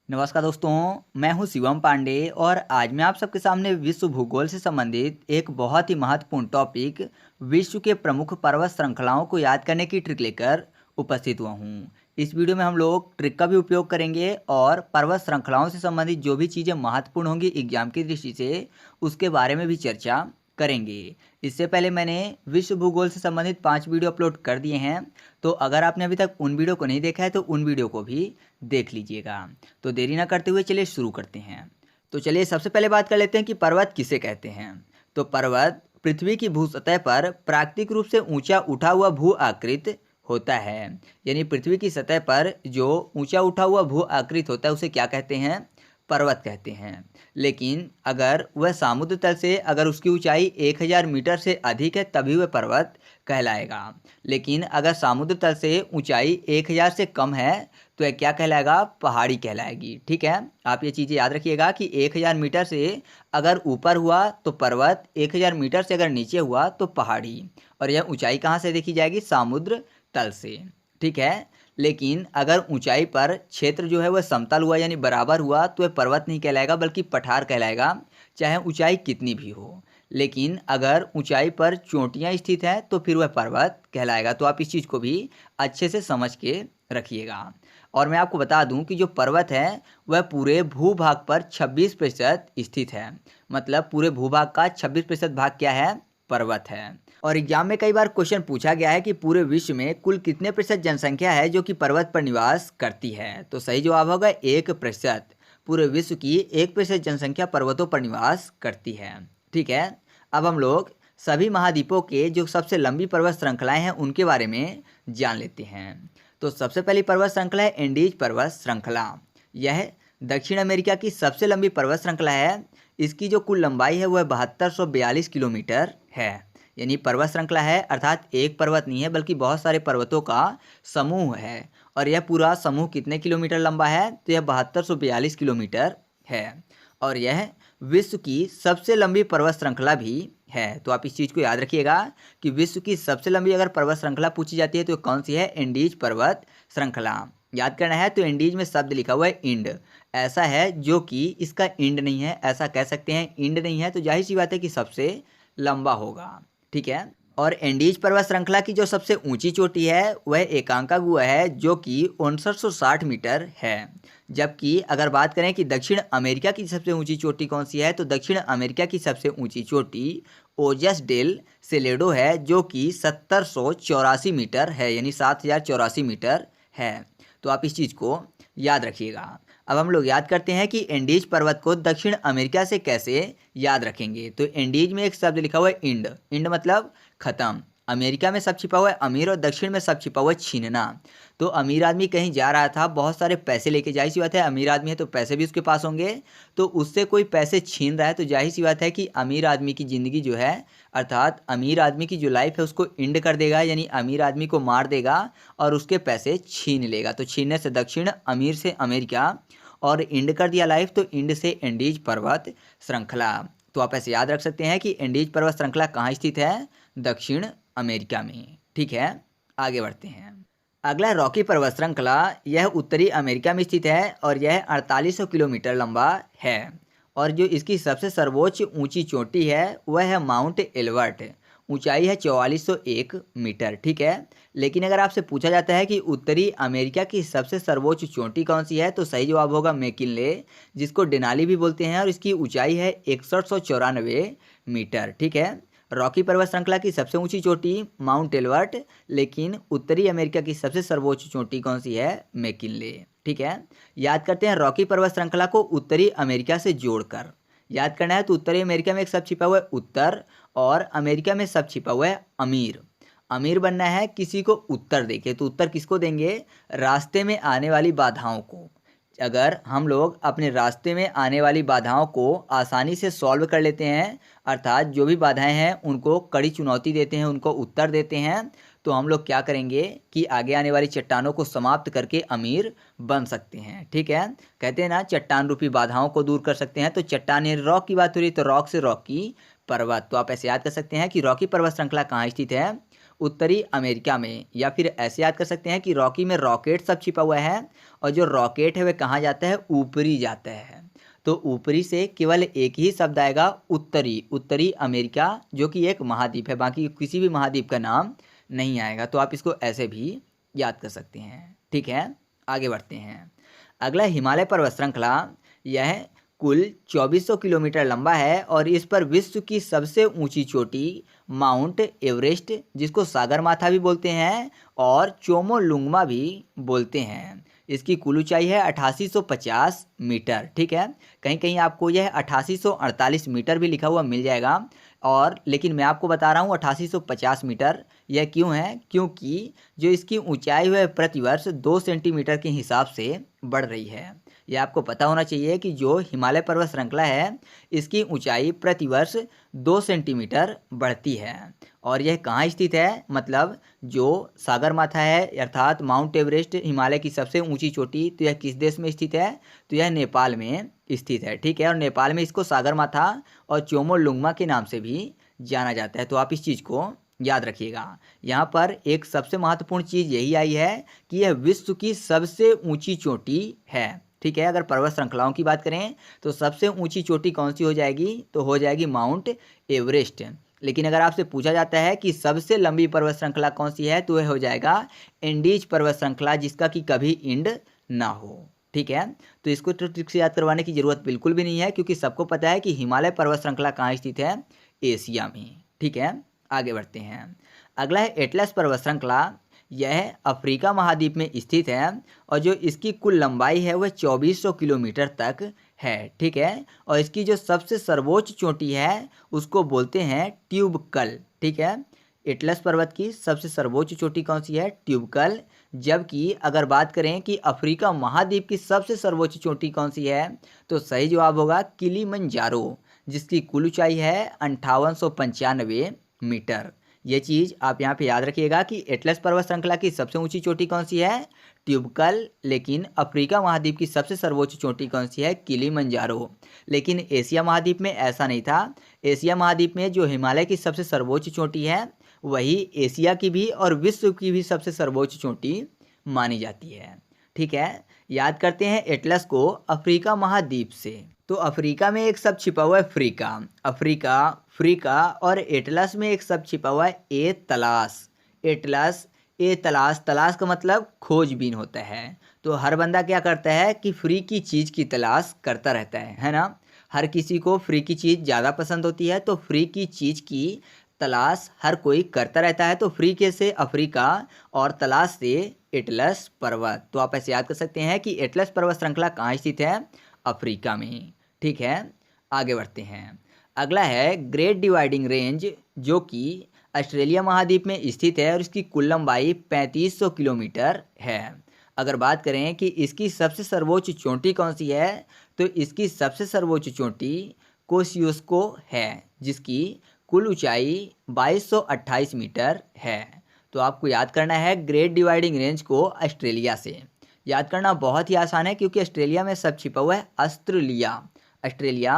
नमस्कार दोस्तों, मैं हूं शिवम पांडे और आज मैं आप सबके सामने विश्व भूगोल से संबंधित एक बहुत ही महत्वपूर्ण टॉपिक विश्व के प्रमुख पर्वत श्रृंखलाओं को याद करने की ट्रिक लेकर उपस्थित हुआ हूं। इस वीडियो में हम लोग ट्रिक का भी उपयोग करेंगे और पर्वत श्रृंखलाओं से संबंधित जो भी चीज़ें महत्वपूर्ण होंगी एग्जाम की दृष्टि से उसके बारे में भी चर्चा करेंगे। इससे पहले मैंने विश्व भूगोल से संबंधित 5 वीडियो अपलोड कर दिए हैं, तो अगर आपने अभी तक उन वीडियो को नहीं देखा है तो उन वीडियो को भी देख लीजिएगा। तो देरी ना करते हुए चलिए शुरू करते हैं। तो चलिए सबसे पहले बात कर लेते हैं कि पर्वत किसे कहते हैं। तो पर्वत पृथ्वी की भूसतह पर प्राकृतिक रूप से ऊंचा उठा हुआ भू आकृत होता है। यानी पृथ्वी की सतह पर जो ऊंचा उठा हुआ भू आकृत होता है उसे क्या कहते हैं? पर्वत कहते हैं। लेकिन अगर वह समुद्र तल से अगर उसकी ऊंचाई 1000 मीटर से अधिक है तभी वह पर्वत कहलाएगा। लेकिन अगर समुद्र तल से ऊंचाई 1000 से कम है तो यह क्या कहलाएगा? पहाड़ी कहलाएगी। ठीक है, आप ये चीज़ें याद रखिएगा कि 1000 मीटर से अगर ऊपर हुआ तो पर्वत, 1000 मीटर से अगर नीचे हुआ तो पहाड़ी। और यह ऊंचाई कहाँ से देखी जाएगी? समुद्र तल से। ठीक है, लेकिन अगर ऊंचाई पर क्षेत्र जो है वह समतल हुआ यानी बराबर हुआ तो वह पर्वत नहीं कहलाएगा बल्कि पठार कहलाएगा, चाहे ऊंचाई कितनी भी हो। लेकिन अगर ऊंचाई पर चोटियां स्थित हैं तो फिर वह पर्वत कहलाएगा। तो आप इस चीज़ को भी अच्छे से समझ के रखिएगा। और मैं आपको बता दूं कि जो पर्वत है वह पूरे भूभाग पर 26% स्थित है। मतलब पूरे भूभाग का 26% भाग क्या है? पर्वत है। और एग्जाम में कई बार क्वेश्चन पूछा गया है कि पूरे विश्व में कुल कितने प्रतिशत जनसंख्या है जो कि पर्वत पर निवास करती है। तो सही जवाब होगा 1%। पूरे विश्व की 1% जनसंख्या पर्वतों पर निवास करती है। ठीक है, अब हम लोग सभी महाद्वीपों के जो सबसे लंबी पर्वत श्रृंखलाएं हैं उनके बारे में जान लेते हैं। तो सबसे पहली पर्वत श्रृंखला है एंडीज पर्वत श्रृंखला। यह दक्षिण अमेरिका की सबसे लंबी पर्वत श्रृंखला है। इसकी जो कुल लंबाई है वह 7242 किलोमीटर है। यानी पर्वत श्रृंखला है अर्थात एक पर्वत नहीं है बल्कि बहुत सारे पर्वतों का समूह है। और यह पूरा समूह कितने किलोमीटर लंबा है? तो यह 7242 किलोमीटर है। और यह विश्व की सबसे लंबी पर्वत श्रृंखला भी है। तो आप इस चीज़ को याद रखिएगा कि विश्व की सबसे लंबी अगर पर्वत श्रृंखला पूछी जाती है तो कौन सी है? एंडीज पर्वत श्रृंखला। याद करना है तो एंडीज में शब्द लिखा हुआ है इंड। ऐसा है जो कि इसका इंड नहीं है, ऐसा कह सकते हैं। इंड नहीं है तो जाहिर सी बात है कि सबसे लंबा होगा। ठीक है, और एंडीज पर्वत श्रृंखला की जो सबसे ऊंची चोटी है वह एकांकागुआ है जो कि 5960 मीटर है। जबकि अगर बात करें कि दक्षिण अमेरिका की सबसे ऊंची चोटी कौन सी है तो दक्षिण अमेरिका की सबसे ऊंची चोटी ओजस डेल सेलेडो है जो कि 7084 मीटर है, यानी 7084 मीटर है। तो आप इस चीज़ को याद रखिएगा। अब हम लोग याद करते हैं कि एंडीज पर्वत को दक्षिण अमेरिका से कैसे याद रखेंगे। तो एंडीज में एक शब्द लिखा हुआ है इंड। इंड मतलब खत्म। अमेरिका में सब छिपा हुआ है अमीर और दक्षिण में सब छिपा हुआ है छीनना। तो अमीर आदमी कहीं जा रहा था, बहुत सारे पैसे लेके, जाहिर सी बात है अमीर आदमी है तो पैसे भी उसके पास होंगे। तो उससे कोई पैसे छीन रहा है तो जाहिर सी बात है कि अमीर आदमी की ज़िंदगी जो है अर्थात अमीर आदमी की जो लाइफ है उसको इंड कर देगा, यानी अमीर आदमी को मार देगा और उसके पैसे छीन लेगा। तो छीनने से दक्षिण, अमीर से अमेरिका, और इंड कर दिया लाइफ तो इंड से एंडीज पर्वत श्रृंखला। तो आप ऐसे याद रख सकते हैं कि एंडीज पर्वत श्रृंखला कहाँ स्थित है? दक्षिण अमेरिका में। ठीक है, आगे बढ़ते हैं। अगला रॉकी पर्वत श्रृंखला। यह उत्तरी अमेरिका में स्थित है और यह 4800 किलोमीटर लंबा है। और जो इसकी सबसे सर्वोच्च ऊंची चोटी है वह है माउंट एल्बर्ट। ऊंचाई है 4401 मीटर। ठीक है, लेकिन अगर आपसे पूछा जाता है कि उत्तरी अमेरिका की सबसे सर्वोच्च चोटी कौन सी है तो सही जवाब होगा मैकिनले, जिसको डेनाली भी बोलते हैं, और इसकी ऊंचाई है 6194 मीटर। ठीक है, रॉकी पर्वत श्रृंखला की सबसे ऊंची चोटी माउंट एल्बर्ट, लेकिन उत्तरी अमेरिका की सबसे सर्वोच्च चोटी कौन सी है? मैकिनले। ठीक है, याद करते हैं रॉकी पर्वत श्रृंखला को उत्तरी अमेरिका से जोड़कर। याद करना है तो उत्तरी अमेरिका में एक शब्द छिपा हुआ है उत्तर और अमेरिका में शब्द छिपा हुआ है अमीर। अमीर बनना है किसी को उत्तर देके तो उत्तर किसको देंगे? रास्ते में आने वाली बाधाओं को। अगर हम लोग अपने रास्ते में आने वाली बाधाओं को आसानी से सॉल्व कर लेते हैं अर्थात जो भी बाधाएं हैं उनको कड़ी चुनौती देते हैं, उनको उत्तर देते हैं, तो हम लोग क्या करेंगे कि आगे आने वाली चट्टानों को समाप्त करके अमीर बन सकते हैं। ठीक है, कहते हैं ना चट्टान रूपी बाधाओं को दूर कर सकते हैं। तो चट्टान रॉक की बात हो रही तो रॉक से रॉकी पर्वत। तो आप ऐसे याद कर सकते हैं कि रॉकी पर्वत श्रृंखला कहाँ स्थित है? उत्तरी अमेरिका में, या फिर ऐसे याद कर सकते हैं कि रॉकी में रॉकेट सब छिपा हुआ है और जो रॉकेट है वह कहाँ जाता है, ऊपरी जाता है। तो ऊपरी से केवल एक ही शब्द आएगा, उत्तरी, उत्तरी अमेरिका, जो कि एक महाद्वीप है, बाकी किसी भी महाद्वीप का नाम नहीं आएगा। तो आप इसको ऐसे भी याद कर सकते हैं। ठीक है, आगे बढ़ते हैं। अगला हिमालय पर्वत श्रृंखला, यह कुल 2400 किलोमीटर लंबा है और इस पर विश्व की सबसे ऊंची चोटी माउंट एवरेस्ट, जिसको सागरमाथा भी बोलते हैं और चोमोलुंगमा भी बोलते हैं, इसकी कुल ऊंचाई है 8850 मीटर। ठीक है, कहीं कहीं आपको यह 8848 मीटर भी लिखा हुआ मिल जाएगा, और लेकिन मैं आपको बता रहा हूँ 8850 मीटर। यह क्यों है, क्योंकि जो इसकी ऊंचाई है प्रतिवर्ष 2 सेंटीमीटर के हिसाब से बढ़ रही है। यह आपको पता होना चाहिए कि जो हिमालय पर्वत श्रृंखला है इसकी ऊंचाई प्रतिवर्ष 2 सेंटीमीटर बढ़ती है। और यह कहाँ स्थित है, मतलब जो सागरमाथा है अर्थात माउंट एवरेस्ट हिमालय की सबसे ऊंची चोटी, तो यह किस देश में स्थित है, तो यह नेपाल में स्थित है। ठीक है, और नेपाल में इसको सागरमाथा और चोमोलुंगमा के नाम से भी जाना जाता है। तो आप इस चीज़ को याद रखिएगा। यहाँ पर एक सबसे महत्वपूर्ण चीज़ यही आई है कि यह विश्व की सबसे ऊंची चोटी है। ठीक है, अगर पर्वत श्रृंखलाओं की बात करें तो सबसे ऊंची चोटी कौन सी हो जाएगी, तो हो जाएगी माउंट एवरेस्ट। लेकिन अगर आपसे पूछा जाता है कि सबसे लंबी पर्वत श्रृंखला कौन सी है, तो यह हो जाएगा एंडीज पर्वत श्रृंखला, जिसका कि कभी इंड ना हो। ठीक है, तो इसको ट्रिक से याद करवाने की जरूरत बिल्कुल भी नहीं है, क्योंकि सबको पता है कि हिमालय पर्वत श्रृंखला कहाँ स्थित है, एशिया में। ठीक है, आगे बढ़ते हैं। अगला है एटलस पर्वत श्रृंखला, यह अफ्रीका महाद्वीप में स्थित है और जो इसकी कुल लंबाई है वह 2400 किलोमीटर तक है। ठीक है, और इसकी जो सबसे सर्वोच्च चोटी है उसको बोलते हैं ट्यूबकल। ठीक है, एटलस पर्वत की सबसे सर्वोच्च चोटी कौन सी है, ट्यूबकल। जबकि अगर बात करें कि अफ्रीका महाद्वीप की सबसे सर्वोच्च चोटी कौन सी है, तो सही जवाब होगा किलिमंजारो, जिसकी कुल ऊंचाई है 5895 मीटर। ये चीज़ आप यहाँ पे याद रखिएगा कि एटलस पर्वत श्रृंखला की सबसे ऊंची चोटी कौन सी है, ट्यूबकल, लेकिन अफ्रीका महाद्वीप की सबसे सर्वोच्च चोटी कौन सी है, किलिमंजारो। लेकिन एशिया महाद्वीप में ऐसा नहीं था। एशिया महाद्वीप में जो हिमालय की सबसे सर्वोच्च चोटी है वही एशिया की भी और विश्व की भी सबसे सर्वोच्च चोटी मानी जाती है। ठीक है, याद करते हैं एटलस को अफ्रीका महाद्वीप से। तो अफ्रीका में एक शब्द छिपा हुआ है फ्रीका, अफ्रीका, फ्रीका, और एटलस में एक शब्द छिपा हुआ है ए तलाश, एटलस, ए तलाश। तलाश का मतलब खोजबीन होता है। तो हर बंदा क्या करता है कि फ्री की चीज़ की तलाश करता रहता है ना। हर किसी को फ्री की चीज़ ज़्यादा पसंद होती है, तो फ्री की चीज़ की तलाश हर कोई करता रहता है। तो फ्री के से अफ्रीका और तलाश से एटलस पर्वत। तो आप ऐसे याद कर सकते हैं कि एटलस पर्वत श्रृंखला कहाँ स्थित है, अफ्रीका में। ठीक है, आगे बढ़ते हैं। अगला है ग्रेट डिवाइडिंग रेंज, जो कि ऑस्ट्रेलिया महाद्वीप में स्थित है और इसकी कुल लंबाई 3500 किलोमीटर है। अगर बात करें कि इसकी सबसे सर्वोच्च चोटी कौन सी है, तो इसकी सबसे सर्वोच्च चोटी कोसियुस्को है, जिसकी कुल ऊंचाई 2228 मीटर है। तो आपको याद करना है ग्रेट डिवाइडिंग रेंज को ऑस्ट्रेलिया से। याद करना बहुत ही आसान है, क्योंकि ऑस्ट्रेलिया में सब छिपा हुआ है ऑस्ट्रेलिया। ऑस्ट्रेलिया,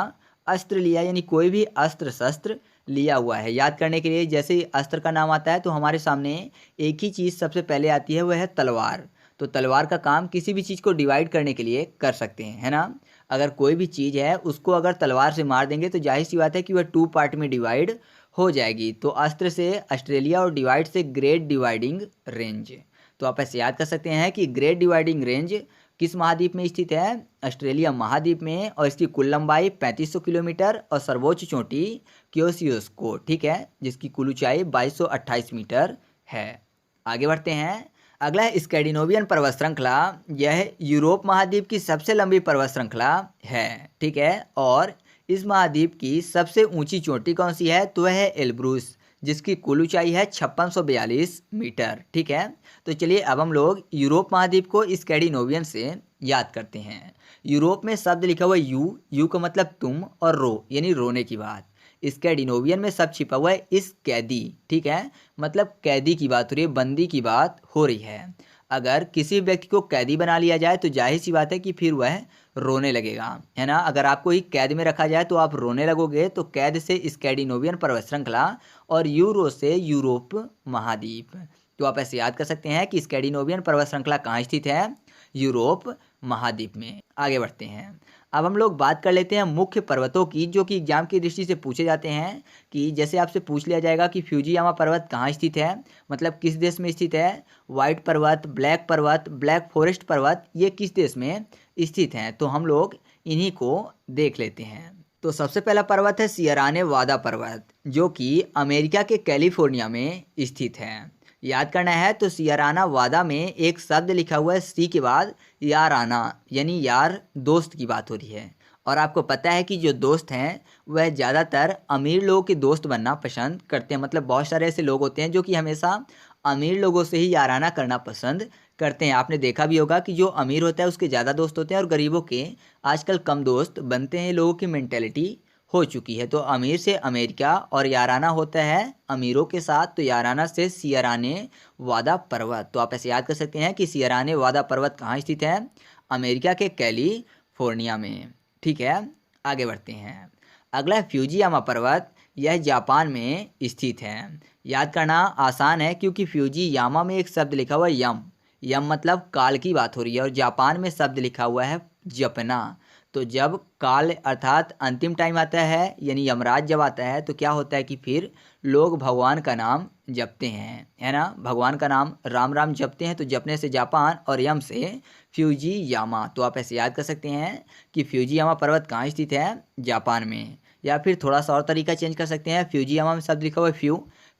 ऑस्ट्रेलिया यानी कोई भी अस्त्र शस्त्र लिया हुआ है। याद करने के लिए जैसे ही अस्त्र का नाम आता है तो हमारे सामने एक ही चीज़ सबसे पहले आती है, वह है तलवार। तो तलवार का काम किसी भी चीज़ को डिवाइड करने के लिए कर सकते हैं, है ना। अगर कोई भी चीज़ है उसको अगर तलवार से मार देंगे तो जाहिर सी बात है कि वह 2 पार्ट में डिवाइड हो जाएगी। तो अस्त्र से ऑस्ट्रेलिया और डिवाइड से ग्रेट डिवाइडिंग रेंज। तो आप ऐसे याद कर सकते हैं कि ग्रेट डिवाइडिंग रेंज किस महाद्वीप में स्थित है, ऑस्ट्रेलिया महाद्वीप में, और इसकी कुल लंबाई 3500 किलोमीटर और सर्वोच्च चोटी क्योसियुस्को, ठीक है, जिसकी कुल ऊंचाई 2228 मीटर है। आगे बढ़ते हैं। अगला है स्कैंडिनेवियन पर्वत श्रृंखला। यह यूरोप महाद्वीप की सबसे लंबी पर्वत श्रृंखला है, ठीक है, और इस महाद्वीप की सबसे ऊंची चोटी कौन सी है, तो वह है एल्ब्रूस, जिसकी कुल ऊंचाई है 5642 मीटर, ठीक है। तो चलिए अब हम लोग यूरोप महाद्वीप को स्कैंडिनेवियन से याद करते हैं। यूरोप में शब्द लिखा हुआ यू, यू का मतलब तुम, और रो यानी रोने की बात। स्कैंडिनेवियन में सब छिपा हुआ है इस कैदी, ठीक है, मतलब कैदी की बात हो रही है, बंदी की बात हो रही है। अगर किसी व्यक्ति को कैदी बना लिया जाए तो जाहिर सी बात है कि फिर वह रोने लगेगा, है ना। अगर आपको ही कैद में रखा जाए तो आप रोने लगोगे। तो कैद से स्कैंडिनेवियन पर्वत श्रृंखला और यूरो से यूरोप महाद्वीप। तो आप ऐसे याद कर सकते हैं कि स्कैंडिनेवियन पर्वत श्रृंखला कहाँ स्थित है? यूरोप महाद्वीप में। आगे बढ़ते हैं। अब हम लोग बात कर लेते हैं मुख्य पर्वतों की, जो कि एग्जाम की दृष्टि से पूछे जाते हैं। कि जैसे आपसे पूछ लिया जाएगा कि फ्यूजियामा पर्वत कहाँ स्थित है, मतलब किस देश में स्थित है। व्हाइट पर्वत, ब्लैक फॉरेस्ट पर्वत, ये किस देश में स्थित हैं। तो हम लोग इन्हीं को देख लेते हैं। तो सबसे पहला पर्वत है सियरा नेवादा पर्वत, जो कि अमेरिका के कैलिफोर्निया में स्थित है। याद करना है तो सियरा नेवादा में एक शब्द लिखा हुआ है सी के बाद, याराना, यानी यार, दोस्त की बात हो रही है। और आपको पता है कि जो दोस्त हैं वह ज़्यादातर अमीर लोगों के दोस्त बनना पसंद करते हैं। मतलब बहुत सारे ऐसे लोग होते हैं जो कि हमेशा अमीर लोगों से ही याराना करना पसंद करते हैं। आपने देखा भी होगा कि जो अमीर होता है उसके ज़्यादा दोस्त होते हैं और गरीबों के आजकल कम दोस्त बनते हैं। लोगों की मेंटेलिटी हो चुकी है। तो अमीर से अमेरिका और याराना होता है अमीरों के साथ। तो याराना से सियरा नेवादा पर्वत। तो आप ऐसे याद कर सकते हैं कि सियरा नेवादा पर्वत कहाँ स्थित है? अमेरिका के कैलिफोर्निया में। ठीक है, आगे बढ़ते हैं। अगला है फ्यूजियामा पर्वत। यह जापान में स्थित है। याद करना आसान है क्योंकि फ्यूजियामा में एक शब्द लिखा हुआ है यम। यम मतलब काल की बात हो रही है और जापान में शब्द लिखा हुआ है जपना। तो जब काल अर्थात अंतिम टाइम आता है, यानी यमराज जब आता है, तो क्या होता है कि फिर लोग भगवान का नाम जपते हैं, है ना। भगवान का नाम राम राम जपते हैं। तो जपने से जापान और यम से फ्यूजियामा। तो आप ऐसे याद कर सकते हैं कि फ्यूजियामा पर्वत कहाँ स्थित है? जापान में। या फिर थोड़ा सा और तरीका चेंज कर सकते हैं। फ्यूजियामा में शब्द लिखा हुआ है फ्यू।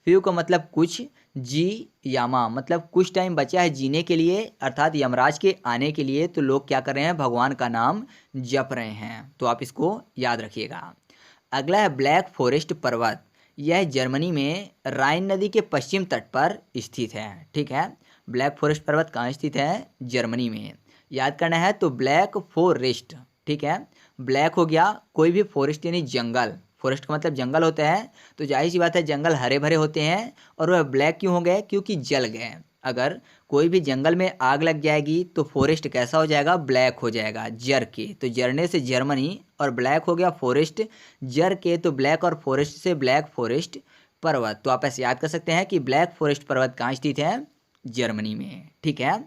फ्यू का मतलब कुछ, जी यामा मतलब कुछ टाइम बचा है जीने के लिए, अर्थात यमराज के आने के लिए। तो लोग क्या कर रहे हैं? भगवान का नाम जप रहे हैं। तो आप इसको याद रखिएगा। अगला है ब्लैक फॉरेस्ट पर्वत। यह जर्मनी में राइन नदी के पश्चिम तट पर स्थित है। ठीक है, ब्लैक फॉरेस्ट पर्वत कहाँ स्थित है? जर्मनी में। याद करना है तो ब्लैक फॉरेस्ट। ठीक है, ब्लैक हो गया, कोई भी फॉरेस्ट यानी जंगल। फॉरेस्ट का मतलब जंगल होता है। तो जाहिर सी बात है जंगल हरे भरे होते हैं। और वह ब्लैक क्यों हो गए? क्योंकि जल गए। अगर कोई भी जंगल में आग लग जाएगी तो फॉरेस्ट कैसा हो जाएगा? ब्लैक हो जाएगा, जर के। तो जरने से जर्मनी और ब्लैक हो गया फॉरेस्ट, जर के। तो ब्लैक और फॉरेस्ट से ब्लैक फॉरेस्ट पर्वत। तो आप ऐसे याद कर सकते हैं कि ब्लैक फॉरेस्ट पर्वत कहाँ स्थित है? जर्मनी में। ठीक है,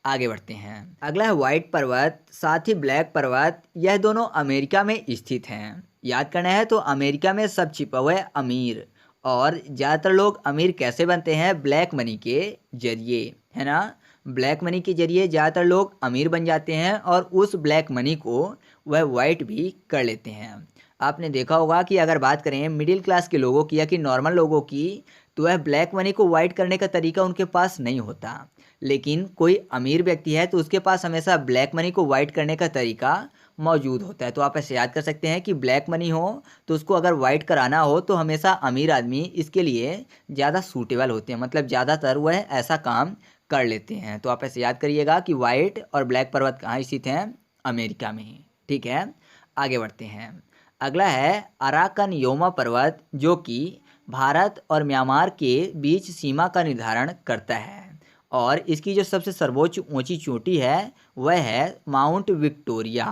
आगे बढ़ते हैं। अगला है व्हाइट पर्वत, साथ ही ब्लैक पर्वत। यह दोनों अमेरिका में स्थित हैं। याद करना है तो अमेरिका में सब छिपा हुआ है अमीर। और ज़्यादातर लोग अमीर कैसे बनते हैं? ब्लैक मनी के जरिए, है ना। ब्लैक मनी के जरिए ज़्यादातर लोग अमीर बन जाते हैं और उस ब्लैक मनी को वह वाइट भी कर लेते हैं। आपने देखा होगा कि अगर बात करें मिडिल क्लास के लोगों की या कि नॉर्मल लोगों की, तो वह ब्लैक मनी को वाइट करने का तरीका उनके पास नहीं होता। लेकिन कोई अमीर व्यक्ति है तो उसके पास हमेशा ब्लैक मनी को वाइट करने का तरीका मौजूद होता है। तो आप ऐसे याद कर सकते हैं कि ब्लैक मनी हो तो उसको अगर वाइट कराना हो तो हमेशा अमीर आदमी इसके लिए ज़्यादा सूटेबल होते हैं। मतलब ज़्यादातर वह ऐसा काम कर लेते हैं। तो आप ऐसे याद करिएगा कि वाइट और ब्लैक पर्वत कहाँ स्थित हैं? अमेरिका में। ठीक है, आगे बढ़ते हैं। अगला है अराकनयोमा पर्वत, जो कि भारत और म्यांमार के बीच सीमा का निर्धारण करता है। और इसकी जो सबसे सर्वोच्च ऊंची चोटी है वह है माउंट विक्टोरिया।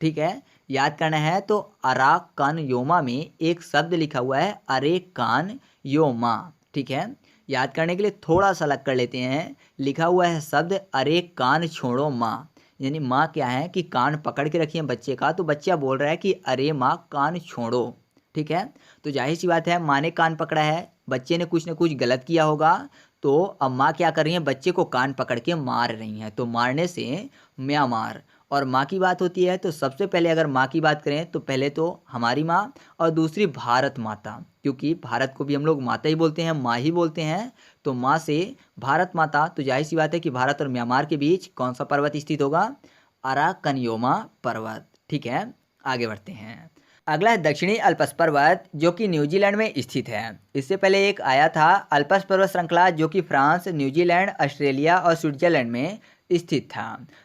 ठीक है, याद करना है तो अराकनयोमा में एक शब्द लिखा हुआ है अरेकान योमा। ठीक है, याद करने के लिए थोड़ा सा अलग कर लेते हैं। लिखा हुआ है शब्द अरे कान छोड़ो माँ। यानी माँ क्या है कि कान पकड़ के रखिए बच्चे का, तो बच्चा बोल रहा है कि अरे माँ कान छोड़ो। ठीक है, तो जाहिर सी बात है माँ ने कान पकड़ा है, बच्चे ने कुछ न कुछ गलत किया होगा। तो अब माँ क्या कर रही है? बच्चे को कान पकड़ के मार रही हैं। तो मारने से म्यांमार। और माँ की बात होती है तो सबसे पहले अगर माँ की बात करें तो पहले तो हमारी माँ और दूसरी भारत माता, क्योंकि भारत को भी हम लोग माता ही बोलते हैं, माँ ही बोलते हैं। तो माँ से भारत माता, तो जाहिर सी बात है कि भारत और म्यांमार के बीच कौन सा पर्वत स्थित होगा? अराकनयोमा पर्वत। ठीक है, आगे बढ़ते हैं। अगला है दक्षिणी अल्प्स पर्वत, जो कि न्यूजीलैंड में स्थित है। इससे पहले एक आया था अल्प्स पर्वत श्रृंखला, जो कि फ्रांस, न्यूजीलैंड, ऑस्ट्रेलिया और स्विट्जरलैंड में स्थित था।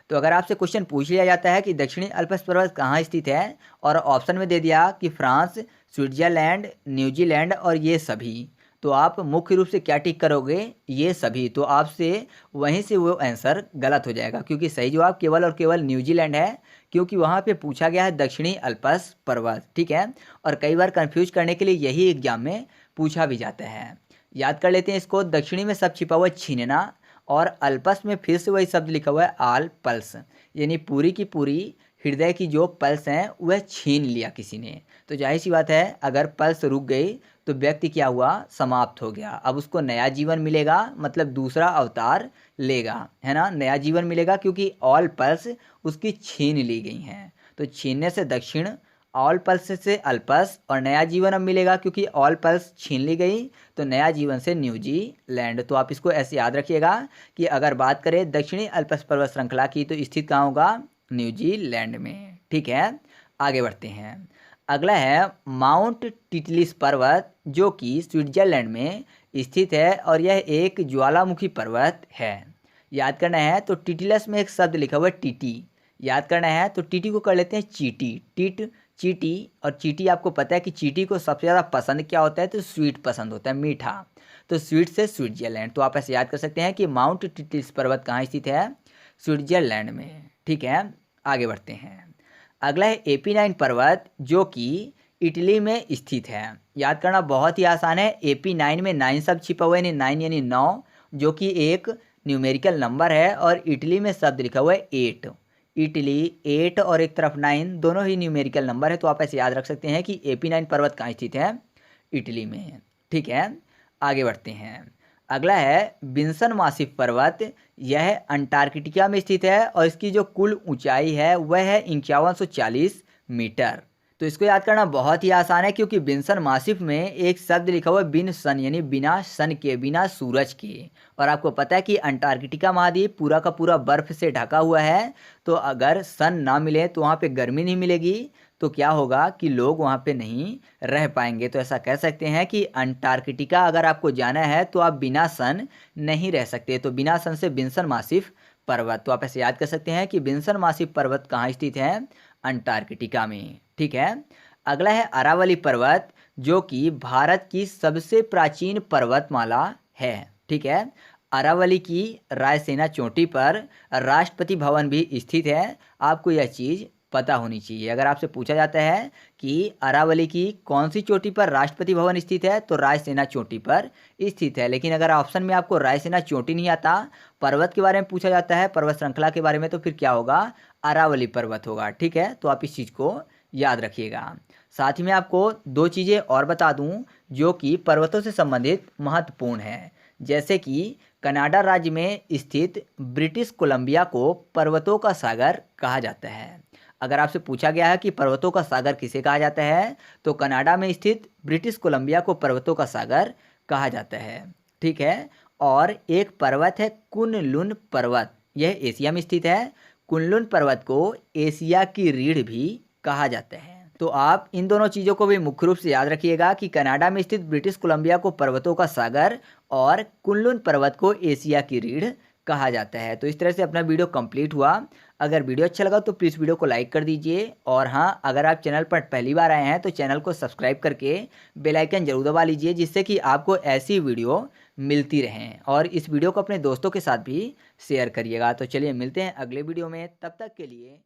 तो अगर आपसे क्वेश्चन पूछ लिया जाता है कि दक्षिणी अल्प्स पर्वत कहाँ स्थित है, और ऑप्शन में दे दिया कि फ्रांस, स्विट्जरलैंड, न्यूजीलैंड और ये सभी, तो आप मुख्य रूप से क्या टिक करोगे, ये सभी। तो आपसे वहीं से वो आंसर गलत हो जाएगा, क्योंकि सही जवाब केवल और केवल न्यूजीलैंड है, क्योंकि वहाँ पे पूछा गया है दक्षिणी अल्पस पर्वत। ठीक है, और कई बार कंफ्यूज करने के लिए यही एग्जाम में पूछा भी जाता है। याद कर लेते हैं इसको। दक्षिणी में शब्द छिपा हुआ है छीनना, और अल्पस में फिर से वही शब्द लिखा हुआ है आल पल्स, यानी पूरी की पूरी हृदय की जो पल्स हैं वह छीन लिया किसी ने। तो जाहिर सी बात है, अगर पल्स रुक गई तो व्यक्ति क्या हुआ, समाप्त हो गया। अब उसको नया जीवन मिलेगा, मतलब दूसरा अवतार लेगा, है ना, नया जीवन मिलेगा, क्योंकि ऑल पल्स उसकी छीन ली गई हैं। तो छीनने से दक्षिण, ऑल पल्स से अल्पस, और नया जीवन अब मिलेगा क्योंकि ऑल पल्स छीन ली गई, तो नया जीवन से न्यूजीलैंड। तो आप इसको ऐसे याद रखिएगा कि अगर बात करें दक्षिणी अल्पस पर्वत श्रृंखला की तो स्थित कहाँ होगा, न्यूजीलैंड में। ठीक है, आगे बढ़ते हैं। अगला है माउंट टिटलिस पर्वत, जो कि स्विट्जरलैंड में स्थित है, और यह एक ज्वालामुखी पर्वत है। याद करना है तो टिटिलस में एक शब्द लिखा हुआ है टीटी, याद करना है तो टीटी को कर लेते हैं चीटी, टिट चीटी। और चीटी, आपको पता है कि चीटी को सबसे ज़्यादा पसंद क्या होता है, तो स्वीट पसंद होता है, मीठा। तो स्वीट से स्विट्जरलैंड। तो आप ऐसे याद कर सकते हैं कि माउंट टिटलिस पर्वत कहाँ स्थित है, स्विट्जरलैंड में। ठीक है, आगे बढ़ते हैं। अगला है AP9 पर्वत, जो कि इटली में स्थित है। याद करना बहुत ही आसान है। AP9 में 9 शब्द छिपा हुआ है, यानी 9 यानी 9, जो कि एक न्यूमेरिकल नंबर है, और इटली में शब्द लिखा हुआ है 8। इटली 8 और एक तरफ 9, दोनों ही न्यूमेरिकल नंबर है। तो आप ऐसे याद रख सकते हैं कि AP9 पर्वत कहाँ स्थित है, इटली में। ठीक है, आगे बढ़ते हैं। अगला है विंसन मासिफ पर्वत, यह अंटार्कटिका में स्थित है, और इसकी जो कुल ऊंचाई है वह है 5140 मीटर। तो इसको याद करना बहुत ही आसान है, क्योंकि विंसन मासिफ में एक शब्द लिखा हुआ है बिन सन, यानी बिना सन के, बिना सूरज के। और आपको पता है कि अंटार्कटिका महाद्वीप पूरा का पूरा बर्फ से ढका हुआ है, तो अगर सन ना मिले तो वहाँ पे गर्मी नहीं मिलेगी, तो क्या होगा कि लोग वहाँ पे नहीं रह पाएंगे। तो ऐसा कह सकते हैं कि अंटार्कटिका अगर आपको जाना है तो आप बिना सन नहीं रह सकते। तो बिना सन से विंसन मासिफ पर्वत। तो आप ऐसे याद कर सकते हैं कि विंसन मासिफ पर्वत कहाँ स्थित है, अंटार्कटिका में। ठीक है, अगला है अरावली पर्वत, जो कि भारत की सबसे प्राचीन पर्वतमाला है। ठीक है, अरावली की रायसेना चोटी पर राष्ट्रपति भवन भी स्थित है। आपको यह चीज़ पता होनी चाहिए। अगर आपसे पूछा जाता है कि अरावली की कौन सी चोटी पर राष्ट्रपति भवन स्थित है, तो रायसेना चोटी पर स्थित है। लेकिन अगर ऑप्शन में आपको रायसेना चोटी नहीं आता, पर्वत के बारे में पूछा जाता है, पर्वत श्रृंखला के बारे में, तो फिर क्या होगा, अरावली पर्वत होगा। ठीक है, तो आप इस चीज़ को याद रखिएगा। साथ ही में आपको दो चीज़ें और बता दूं जो कि पर्वतों से संबंधित महत्वपूर्ण है। जैसे कि कनाडा राज्य में स्थित ब्रिटिश कोलंबिया को पर्वतों का सागर कहा जाता है। अगर आपसे पूछा गया है कि पर्वतों का सागर किसे कहा जाता है, तो कनाडा में स्थित ब्रिटिश कोलंबिया को पर्वतों का सागर कहा जाता है। ठीक है, और एक पर्वत है कुन-लुन पर्वत, यह एशिया में स्थित है। कुन-लुन पर्वत को एशिया की रीढ़ भी कहा जाता है। तो आप इन दोनों चीज़ों को भी मुख्य रूप से याद रखिएगा कि कनाडा में स्थित ब्रिटिश कोलंबिया को पर्वतों का सागर, और कुन-लुन पर्वत को एशिया की रीढ़ कहा जाता है। तो इस तरह से अपना वीडियो कंप्लीट हुआ। अगर वीडियो अच्छा लगा तो प्लीज़ वीडियो को लाइक कर दीजिए, और हाँ, अगर आप चैनल पर पहली बार आए हैं तो चैनल को सब्सक्राइब करके बेल आइकन जरूर दबा लीजिए, जिससे कि आपको ऐसी वीडियो मिलती रहें। और इस वीडियो को अपने दोस्तों के साथ भी शेयर करिएगा। तो चलिए मिलते हैं अगले वीडियो में, तब तक के लिए